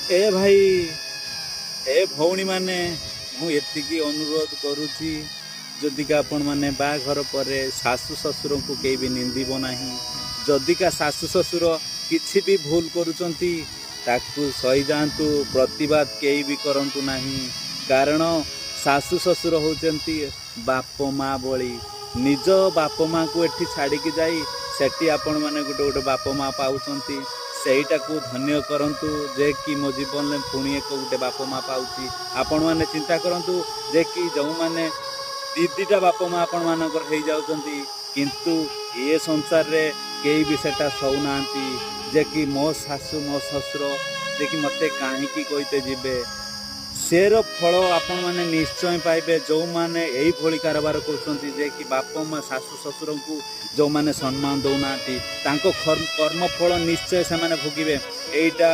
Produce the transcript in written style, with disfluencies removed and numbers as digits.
ए भाई ए भौणी माने मु एतिकी अनुरोध करुची जदिका आपण माने बाघर पर शाशु ससुर को कई भी निंदिब नाही जदिका शाशु ससुर किछि भी भूल करुचंती ताकू सही जातु प्रतिवाद कई भी करंतु नाही कारण शाशु ससुर होचंती बाप माँ बड़ी निज बाप माँ को एठी छाड़ी की जाई सेठी आपण माने गोटे गोटे बाप माँ पाउचंती सेटा को धन्य करंतु जे कि मो जीवन में पुणी एक गोटे बाप माँ पाउची आपण माने चिंता करंतु जे कि जो माने दीदीटा बाप माँ आपण मानकर हो जाउचंती किंतु ये संसार रे केई भी सेटा सौ नांती जे कि मो शाशु मो ससुर जे कि मते काहे की कहते जिबे सेर फल आपण माने निश्चय पाइबे जो माने एई भली कारबार करछंती जे कि बाप माँ शाशु ससुर को जो माने सम्मान दौना तांको कर्म फल निश्चय से माने भोगिबे एटा